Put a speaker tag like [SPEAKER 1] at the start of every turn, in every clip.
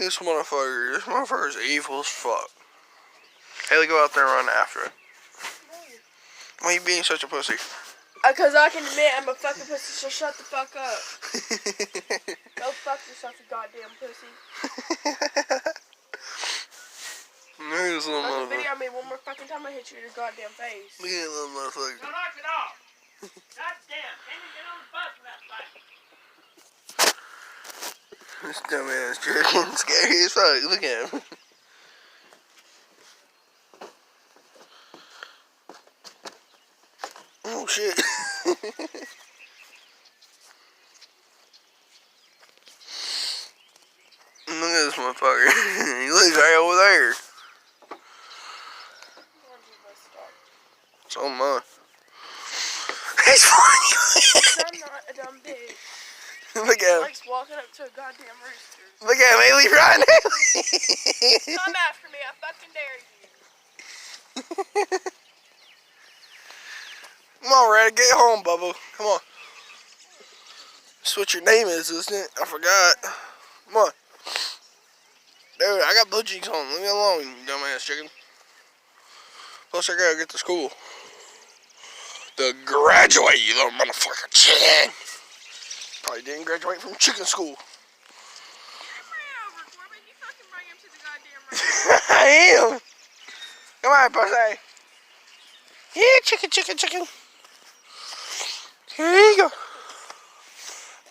[SPEAKER 1] this motherfucker. This motherfucker's evil as fuck. Haley, go out there and run after it. Why are you being such a pussy?
[SPEAKER 2] Because I can admit I'm a fucking pussy, so shut the fuck up. Go fuck yourself, you goddamn pussy.
[SPEAKER 1] Look at this little motherfucker.
[SPEAKER 2] Video me one more fucking time, I hit you in your goddamn face.
[SPEAKER 1] Look at that little motherfucker.
[SPEAKER 3] So knock it off. Goddamn, can you get on the bus with that thing?
[SPEAKER 1] This dumbass jerkin scary as fuck. Look at him. Oh shit. Look at this motherfucker. He lives right over there. So am I. He's funny.
[SPEAKER 2] I'm not a dumb bitch.
[SPEAKER 1] Look
[SPEAKER 2] He
[SPEAKER 1] at him.
[SPEAKER 2] likes walking up to a goddamn rooster.
[SPEAKER 1] Look at him, Haley, right now.
[SPEAKER 2] Come after me, I fucking dare you.
[SPEAKER 1] Come on, Red, get home, Bubba. Come on. That's what your name is, isn't it? I forgot. Come on. Dude, I got blue jeans on. Leave me alone, you dumbass chicken. Plus, I gotta get to school. To graduate, you little motherfucker chicken. Probably didn't graduate from chicken school. I am. Come on, pussy. Yeah, chicken, chicken, chicken. Here you go.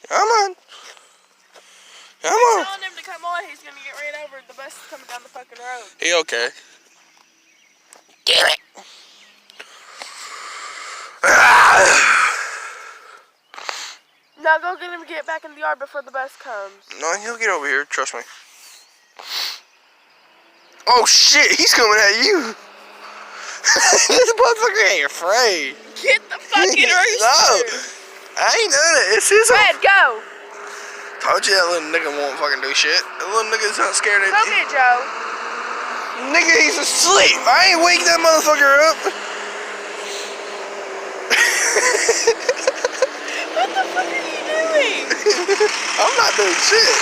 [SPEAKER 1] Come on. Come on.
[SPEAKER 2] Telling him to come on, he's gonna get ran over. The bus is coming down the fucking road.
[SPEAKER 1] He okay. Damn it.
[SPEAKER 2] Now go get him and get back in the yard before the bus comes.
[SPEAKER 1] No, he'll get over here. Trust me. Oh shit, he's coming at you. This motherfucker ain't afraid.
[SPEAKER 2] Get the fucking rooster.
[SPEAKER 1] No, I ain't done it. It's his.
[SPEAKER 2] Red, go.
[SPEAKER 1] Told you that little nigga won't fucking do shit. That little nigga's not scared of
[SPEAKER 2] Go get Joe.
[SPEAKER 1] Nigga, he's asleep. I ain't wake that motherfucker up.
[SPEAKER 2] What the fuck are you doing?
[SPEAKER 1] I'm not doing shit.